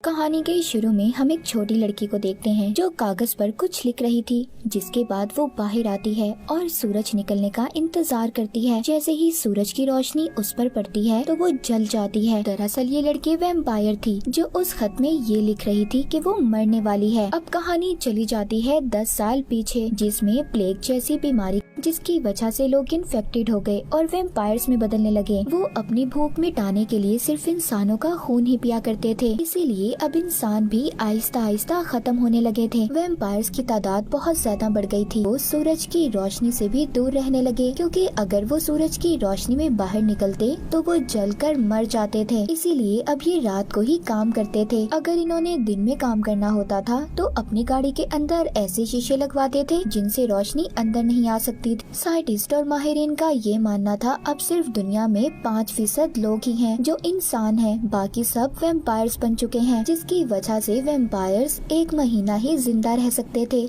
कहानी के शुरू में हम एक छोटी लड़की को देखते हैं जो कागज पर कुछ लिख रही थी। जिसके बाद वो बाहर आती है और सूरज निकलने का इंतजार करती है। जैसे ही सूरज की रोशनी उस पर पड़ती है तो वो जल जाती है। दरअसल ये लड़की वैम्पायर थी जो उस खत में ये लिख रही थी कि वो मरने वाली है। अब कहानी चली जाती है 10 साल पीछे, जिसमें प्लेग जैसी बीमारी जिसकी वजह से लोग इन्फेक्टेड हो गए और वैम्पायर्स में बदलने लगे। वो अपनी भूख मिटाने के लिए सिर्फ इंसानों का खून ही पिया करते थे, इसीलिए अब इंसान भी आहिस्ता आहिस्ता खत्म होने लगे थे। वैम्पायर्स की तादाद बहुत ज्यादा बढ़ गई थी। वो सूरज की रोशनी से भी दूर रहने लगे, क्योंकि अगर वो सूरज की रोशनी में बाहर निकलते तो वो जलकर मर जाते थे। इसीलिए अब ये रात को ही काम करते थे। अगर इन्होंने दिन में काम करना होता था तो अपनी गाड़ी के अंदर ऐसे शीशे लगवाते थे जिनसे रोशनी अंदर नहीं आ सकती थी। साइंटिस्ट और माहिरीन का ये मानना था अब सिर्फ दुनिया में 5% लोग ही हैं जो इंसान हैं, बाकी सब वैम्पायर्स बन चुके हैं, जिसकी वजह से वैम्पायर्स 1 महीना ही जिंदा रह सकते थे।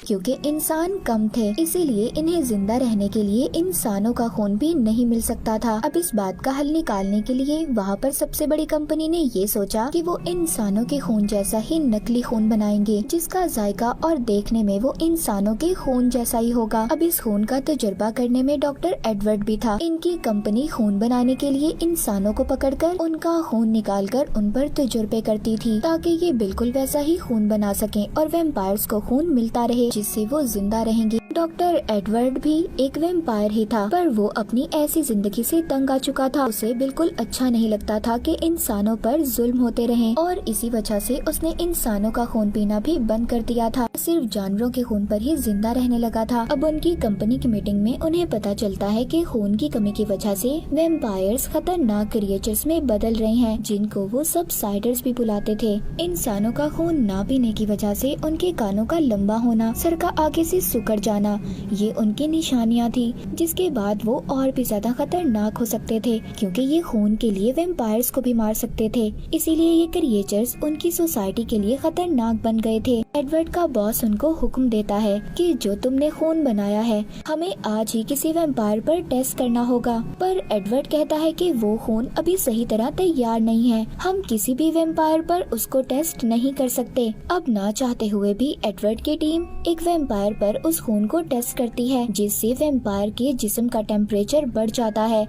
क्योंकि इंसान कम थे, इसीलिए इन्हें जिंदा रहने के लिए इंसानों का खून भी नहीं मिल सकता था। अब इस बात का हल निकालने के लिए वहाँ पर सबसे बड़ी कंपनी ने ये सोचा कि वो इंसानों के खून जैसा ही नकली खून बनाएंगे, जिसका जायका और देखने में वो इंसानों के खून जैसा ही होगा। अब इस खून का तजुर्बा करने में डॉक्टर एडवर्ड भी था। इनकी कंपनी खून बनाने के लिए इंसानों को पकड़कर उनका खून निकालकर उन पर तजुर्बे करती थी, ताकि ये बिल्कुल वैसा ही खून बना सकें और वैम्पायर्स को खून मिलता रहे जिससे वो जिंदा रहेंगे। डॉक्टर एडवर्ड भी एक वैम्पायर ही था, पर वो अपनी ऐसी जिंदगी से तंग आ चुका था। उसे बिल्कुल अच्छा नहीं लगता था कि इंसानों पर जुल्म होते रहें, और इसी वजह से उसने इंसानों का खून पीना भी बंद कर दिया था। सिर्फ जानवरों के खून पर ही जिंदा रहने लगा था। अब उनकी कंपनी की मीटिंग में उन्हें पता चलता है कि खून की कमी की वजह से वैम्पायर्स खतरनाक क्रिएचर्स में बदल रहे हैं, जिनको वो सबसाइडर्स भी बुलाते थे। इंसानों का खून ना पीने की वजह से उनके कानों का लंबा होना, सर का आगे से सिकुड़ जाना, ये उनकी निशानियां थी, जिसके बाद वो और भी ज्यादा खतरनाक हो सकते थे, क्योंकि ये खून के लिए वैम्पायर्स को भी मार सकते थे। इसीलिए ये क्रिएचर्स उनकी सोसाइटी के लिए खतरनाक बन गए थे। एडवर्ड का बॉस उनको हुक्म देता है कि जो तुमने खून बनाया है हमें आज ही किसी वैम्पायर पर टेस्ट करना होगा, पर एडवर्ड कहता है कि वो खून अभी सही तरह तैयार नहीं है, हम किसी भी वैम्पायर पर उसको टेस्ट नहीं कर सकते। अब ना चाहते हुए भी एडवर्ड की टीम एक वैम्पायर पर उस खून को टेस्ट करती है, जिससे वैम्पायर के जिस्म का टेम्परेचर बढ़ जाता है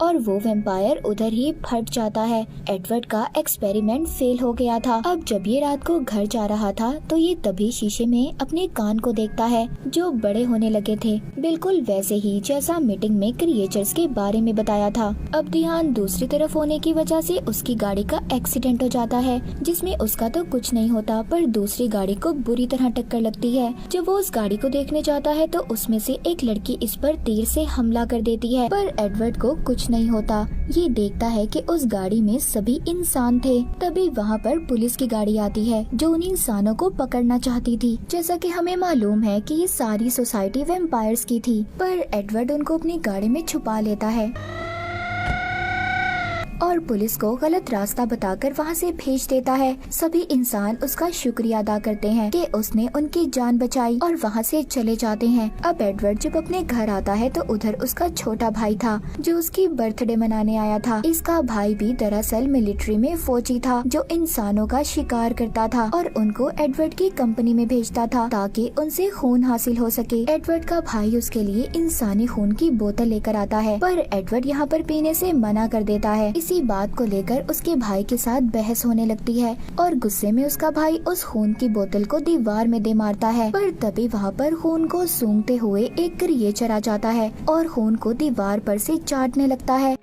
और वो वैम्पायर उधर ही फट जाता है। एडवर्ड का एक्सपेरिमेंट फेल हो गया था। अब जब ये रात को घर जा रहा था तो ये तभी शीशे में अपने कान को देखता है जो बड़े होने लगे थे, बिल्कुल वैसे ही जैसा मीटिंग में क्रिएचर्स के बारे में बताया था। अब ध्यान दूसरी तरफ होने की वजह से उसकी गाड़ी का एक्सीडेंट हो जाता है, जिसमें उसका तो कुछ नहीं होता, पर दूसरी गाड़ी को बुरी तरह टक्कर लगती है। जब वो उस गाड़ी को देखने जाता है तो उसमें से एक लड़की इस पर तीर से हमला कर देती है, पर एडवर्ड को कुछ नहीं होता। ये देखता है कि उस गाड़ी में सभी इंसान थे। तभी वहाँ पर पुलिस की गाड़ी आती है जो उन इंसानों को पकड़ना चाहती थी। जैसा कि हमें मालूम है कि ये सारी सोसाइटी वैम्पायर्स की थी, पर एडवर्ड उनको अपनी गाड़ी में छुपा लेता है और पुलिस को गलत रास्ता बताकर वहाँ से भेज देता है। सभी इंसान उसका शुक्रिया अदा करते हैं कि उसने उनकी जान बचाई और वहाँ से चले जाते हैं। अब एडवर्ड जब अपने घर आता है तो उधर उसका छोटा भाई था जो उसकी बर्थडे मनाने आया था। इसका भाई भी दरअसल मिलिट्री में फौजी था जो इंसानों का शिकार करता था और उनको एडवर्ड की कंपनी में भेजता था ताकि उनसे खून हासिल हो सके। एडवर्ड का भाई उसके लिए इंसानी खून की बोतल लेकर आता है, पर एडवर्ड यहाँ पर पीने से मना कर देता है। इसी बात को लेकर उसके भाई के साथ बहस होने लगती है और गुस्से में उसका भाई उस खून की बोतल को दीवार में दे मारता है, पर तभी वहाँ पर खून को सूंघते हुए एक क्रिएचर आ जाता है और खून को दीवार पर से चाटने लगता है।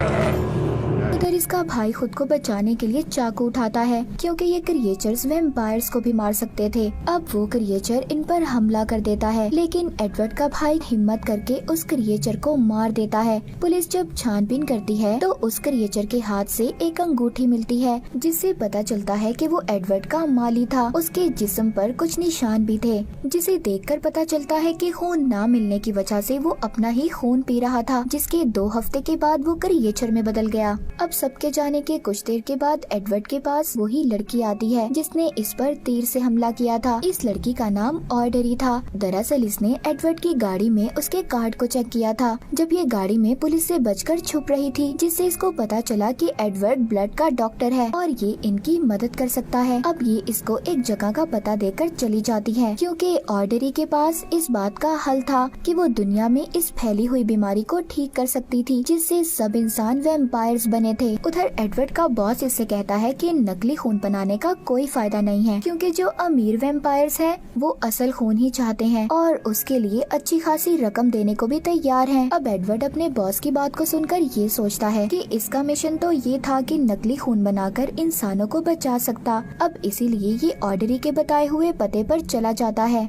इधर इसका भाई खुद को बचाने के लिए चाकू उठाता है, क्योंकि ये क्रिएचर्स वैम्पायर्स को भी मार सकते थे। अब वो क्रिएचर इन पर हमला कर देता है, लेकिन एडवर्ड का भाई हिम्मत करके उस क्रिएचर को मार देता है। पुलिस जब छानबीन करती है तो उस क्रिएचर के हाथ से एक अंगूठी मिलती है, जिससे पता चलता है कि वो एडवर्ड का माली था। उसके जिस्म पर कुछ निशान भी थे, जिसे देखकर पता चलता है कि खून ना मिलने की वजह से वो अपना ही खून पी रहा था, जिसके 2 हफ्ते के बाद वो क्रिएचर में बदल गया। अब सबके जाने के कुछ देर के बाद एडवर्ड के पास वही लड़की आती है जिसने इस पर तीर से हमला किया था। इस लड़की का नाम ऑर्डरी था। दरअसल इसने एडवर्ड की गाड़ी में उसके कार्ड को चेक किया था जब ये गाड़ी में पुलिस से बचकर छुप रही थी, जिससे इसको पता चला कि एडवर्ड ब्लड का डॉक्टर है और ये इनकी मदद कर सकता है। अब ये इसको एक जगह का पता देकर चली जाती है क्योंकि ऑर्डरी के पास इस बात का हल था कि वो दुनिया में इस फैली हुई बीमारी को ठीक कर सकती थी जिससे सब इंसान वैम्पायर्स बने थे। उधर एडवर्ड का बॉस इससे कहता है कि नकली खून बनाने का कोई फायदा नहीं है क्योंकि जो अमीर वैम्पायर्स हैं वो असल खून ही चाहते हैं और उसके लिए अच्छी खासी रकम देने को भी तैयार हैं। अब एडवर्ड अपने बॉस की बात को सुनकर ये सोचता है कि इसका मिशन तो ये था कि नकली खून बनाकर इंसानों को बचा सकता। अब इसीलिए ये ऑर्डरी के बताए हुए पते पर चला जाता है।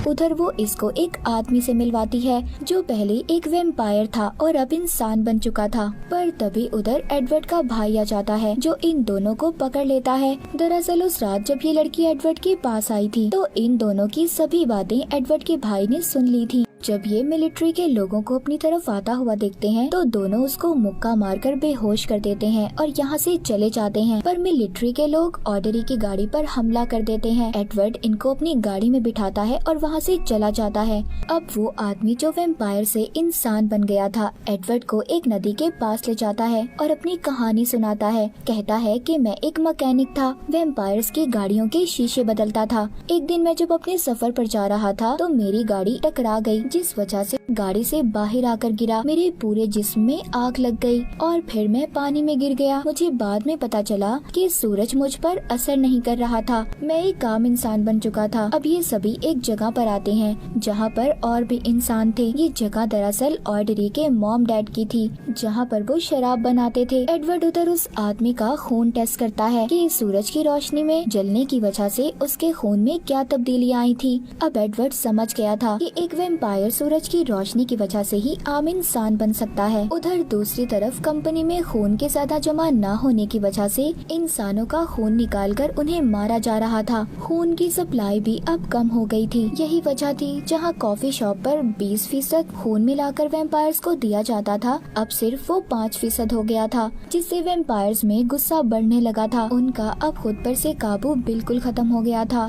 उधर वो इसको एक आदमी से मिलवाती है जो पहले एक वैम्पायर था और अब इंसान बन चुका था। पर तभी उधर एडवर्ड का भाई आ जाता है जो इन दोनों को पकड़ लेता है। दरअसल उस रात जब ये लड़की एडवर्ड के पास आई थी तो इन दोनों की सभी बातें एडवर्ड के भाई ने सुन ली थी। जब ये मिलिट्री के लोगों को अपनी तरफ आता हुआ देखते हैं तो दोनों उसको मुक्का मारकर बेहोश कर देते हैं और यहाँ से चले जाते हैं। पर मिलिट्री के लोग ऑर्डरी की गाड़ी पर हमला कर देते हैं। एडवर्ड इनको अपनी गाड़ी में बिठाता है और वहाँ से चला जाता है। अब वो आदमी जो वैम्पायर से इंसान बन गया था एडवर्ड को एक नदी के पास ले जाता है और अपनी कहानी सुनाता है। कहता है कि मैं एक मैकेनिक था, वैम्पायर्स की गाड़ियों के शीशे बदलता था। एक दिन मैं जब अपने सफर पर जा रहा था तो मेरी गाड़ी टकरा गई जिस वजह से गाड़ी से बाहर आकर गिरा। मेरे पूरे जिस्म में आग लग गई और फिर मैं पानी में गिर गया। मुझे बाद में पता चला कि सूरज मुझ पर असर नहीं कर रहा था। मैं एक आम इंसान बन चुका था। अब ये सभी एक जगह पर आते हैं जहाँ पर और भी इंसान थे। ये जगह दरअसल ऑर्डरी के मॉम डैड की थी जहाँ पर वो शराब बनाते थे। एडवर्ड उधर उस आदमी का खून टेस्ट करता है कि सूरज की रोशनी में जलने की वजह से उसके खून में क्या तब्दीलियाँ आई थी। अब एडवर्ड समझ गया था कि एक वैम्पायर सूरज की रोशनी की वजह से ही आम इंसान बन सकता है। उधर दूसरी तरफ कंपनी में खून के ज्यादा जमा न होने की वजह से इंसानों का खून निकालकर उन्हें मारा जा रहा था। खून की सप्लाई भी अब कम हो गई थी। यही वजह थी जहां कॉफी शॉप पर 20% खून मिलाकर वैम्पायर्स को दिया जाता था, अब सिर्फ वो 5% हो गया था, जिससे वैम्पायर्स में गुस्सा बढ़ने लगा था। उनका अब खुद पर से काबू बिल्कुल खत्म हो गया था।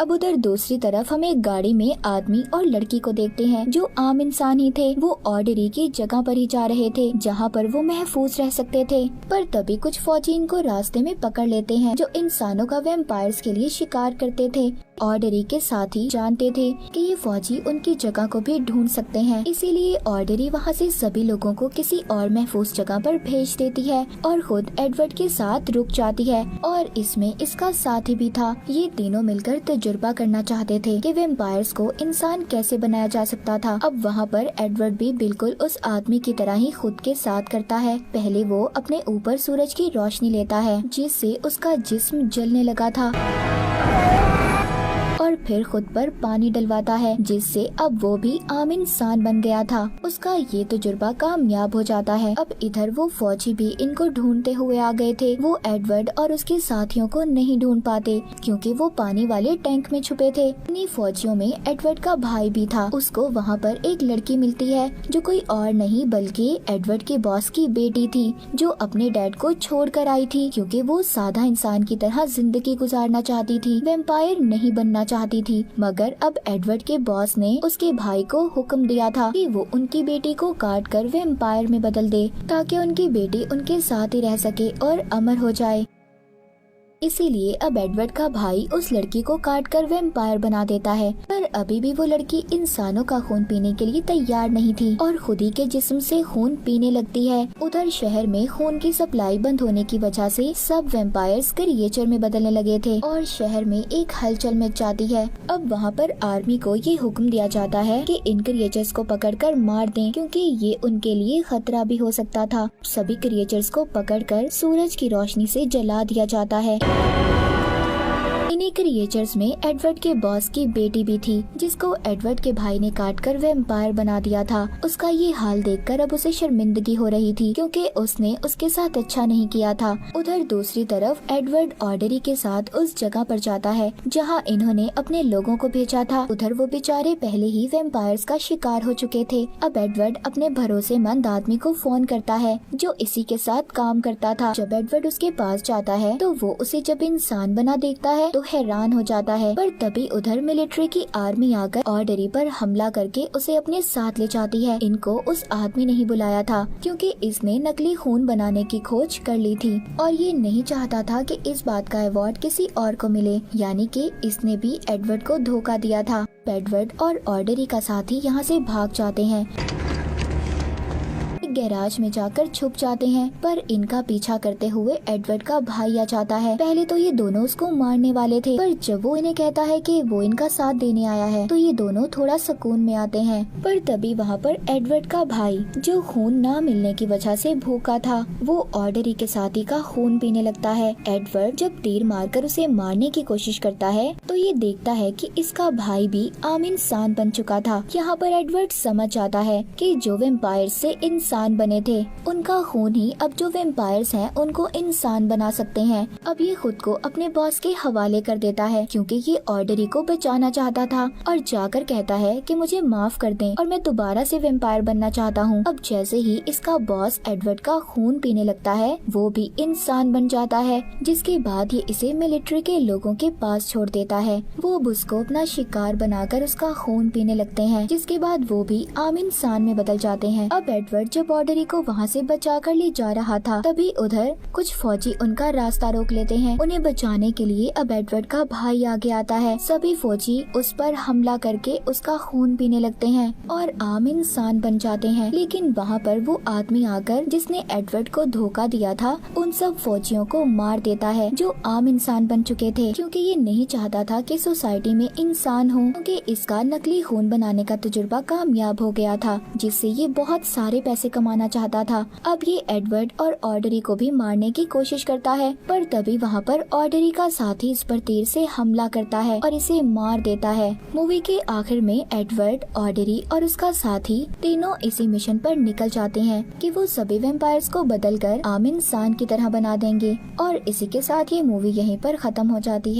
अब उधर दूसरी तरफ हम एक गाड़ी में आदमी और लड़की को देखते हैं जो आम इंसान ही थे। वो ऑर्डरी की जगह पर ही जा रहे थे जहाँ पर वो महफूज रह सकते थे। पर तभी कुछ फौजी इनको रास्ते में पकड़ लेते हैं जो इंसानों का वैम्पायर्स के लिए शिकार करते थे। ऑर्डरी के साथी जानते थे कि ये फौजी उनकी जगह को भी ढूंढ सकते हैं, इसीलिए ऑर्डरी वहाँ से सभी लोगों को किसी और महफूज जगह पर भेज देती है और खुद एडवर्ड के साथ रुक जाती है। और इसमें इसका साथी भी था। ये तीनों मिलकर तजुर्बा करना चाहते थे कि वैम्पायर्स को इंसान कैसे बनाया जा सकता था। अब वहाँ पर एडवर्ड भी बिल्कुल उस आदमी की तरह ही खुद के साथ करता है। पहले वो अपने ऊपर सूरज की रोशनी लेता है जिससे उसका जिस्म जलने लगा था और फिर खुद पर पानी डलवाता है जिससे अब वो भी आम इंसान बन गया था। उसका ये तजुर्बा कामयाब हो जाता है। अब इधर वो फौजी भी इनको ढूंढते हुए आ गए थे। वो एडवर्ड और उसके साथियों को नहीं ढूंढ पाते क्योंकि वो पानी वाले टैंक में छुपे थे। इन्हीं फौजियों में एडवर्ड का भाई भी था। उसको वहाँ पर एक लड़की मिलती है जो कोई और नहीं बल्कि एडवर्ड के बॉस की बेटी थी जो अपने डैड को छोड़ कर आई थी क्योंकि वो सादा इंसान की तरह जिंदगी गुजारना चाहती थी, वैम्पायर नहीं बनना चाहती थी। मगर अब एडवर्ड के बॉस ने उसके भाई को हुक्म दिया था कि वो उनकी बेटी को काट कर वैम्पायर में बदल दे ताकि उनकी बेटी उनके साथ ही रह सके और अमर हो जाए। इसीलिए अब एडवर्ड का भाई उस लड़की को काट कर वैम्पायर बना देता है। पर अभी भी वो लड़की इंसानों का खून पीने के लिए तैयार नहीं थी और खुद ही के जिस्म से खून पीने लगती है। उधर शहर में खून की सप्लाई बंद होने की वजह से सब वैम्पायर्स क्रिएचर में बदलने लगे थे और शहर में एक हलचल मच जाती है। अब वहाँ पर आर्मी को ये हुक्म दिया जाता है कि इन क्रिएचर्स को पकड़कर मार दें क्योंकि ये उनके लिए खतरा भी हो सकता था। सभी क्रिएचर्स को पकड़कर सूरज की रोशनी से जला दिया जाता है। इन्हीं क्रिएचर्स में एडवर्ड के बॉस की बेटी भी थी, जिसको एडवर्ड के भाई ने काटकर वैम्पायर बना दिया था। उसका ये हाल देखकर अब उसे शर्मिंदगी हो रही थी, क्योंकि उसने उसके साथ अच्छा नहीं किया था। उधर दूसरी तरफ एडवर्ड ऑर्डरी के साथ उस जगह पर जाता है जहां इन्होंने अपने लोगों को भेजा था। उधर वो बेचारे पहले ही वैम्पायर्स का शिकार हो चुके थे। अब एडवर्ड अपने भरोसेमंद आदमी को फोन करता है जो इसी के साथ काम करता था। जब एडवर्ड उसके पास जाता है तो वो उसे जब इंसान बना देखता है तो हैरान हो जाता है, पर तभी उधर मिलिट्री की आर्मी आकर ऑर्डरी पर हमला करके उसे अपने साथ ले जाती है। इनको उस आदमी ने ही बुलाया था क्योंकि इसने नकली खून बनाने की खोज कर ली थी और ये नहीं चाहता था कि इस बात का अवार्ड किसी और को मिले, यानी कि इसने भी एडवर्ड को धोखा दिया था। एडवर्ड और ऑर्डरी का साथी यहाँ से भाग जाते हैं, गैराज में जाकर छुप जाते हैं, पर इनका पीछा करते हुए एडवर्ड का भाई आ जाता है। पहले तो ये दोनों उसको मारने वाले थे, पर जब वो इन्हें कहता है कि वो इनका साथ देने आया है तो ये दोनों थोड़ा सुकून में आते हैं। पर तभी वहाँ पर एडवर्ड का भाई, जो खून न मिलने की वजह से भूखा था, वो ऑर्डरी के साथी का खून पीने लगता है। एडवर्ड जब तीर मारकर उसे मारने की कोशिश करता है तो ये देखता है कि इसका भाई भी आम इंसान बन चुका था। यहाँ पर एडवर्ड समझ जाता है कि जो वैम्पायर से इंसान बने थे उनका खून ही अब जो वैम्पायर्स हैं उनको इंसान बना सकते हैं। अब ये खुद को अपने बॉस के हवाले कर देता है क्योंकि ये ऑर्डरी को बचाना चाहता था और जाकर कहता है कि मुझे माफ कर दें और मैं दोबारा से वैम्पायर बनना चाहता हूँ। अब जैसे ही इसका बॉस एडवर्ड का खून पीने लगता है वो भी इंसान बन जाता है, जिसके बाद ये इसे मिलिट्री के लोगों के पास छोड़ देता है। वो अब उसको अपना शिकार बनाकर उसका खून पीने लगते हैं, जिसके बाद वो भी आम इंसान में बदल जाते हैं। अब एडवर्ड जब ऑर्डरी को वहाँ से बचा कर ले जा रहा था तभी उधर कुछ फौजी उनका रास्ता रोक लेते हैं। उन्हें बचाने के लिए अब एडवर्ड का भाई आगे आता है। सभी फौजी उस पर हमला करके उसका खून पीने लगते हैं और आम इंसान बन जाते हैं। लेकिन वहाँ पर वो आदमी आकर जिसने एडवर्ड को धोखा दिया था उन सब फौजियों को मार देता है जो आम इंसान बन चुके थे, क्योंकि ये नहीं चाहता था कि सोसाइटी में इंसान हो, क्योंकि इसका नकली खून बनाने का तजुर्बा कामयाब हो गया था जिससे ये बहुत सारे पैसे कमाना चाहता था। अब ये एडवर्ड और ऑर्डरी को भी मारने की कोशिश करता है, पर तभी वहाँ पर ऑर्डरी का साथी इस पर तीर से हमला करता है और इसे मार देता है। मूवी के आखिर में एडवर्ड, ऑर्डरी और उसका साथी तीनों इसी मिशन पर निकल जाते हैं कि वो सभी वैम्पायर्स को बदलकर आम इंसान की तरह बना देंगे और इसी के साथ ये मूवी यहीं पर खत्म हो जाती है।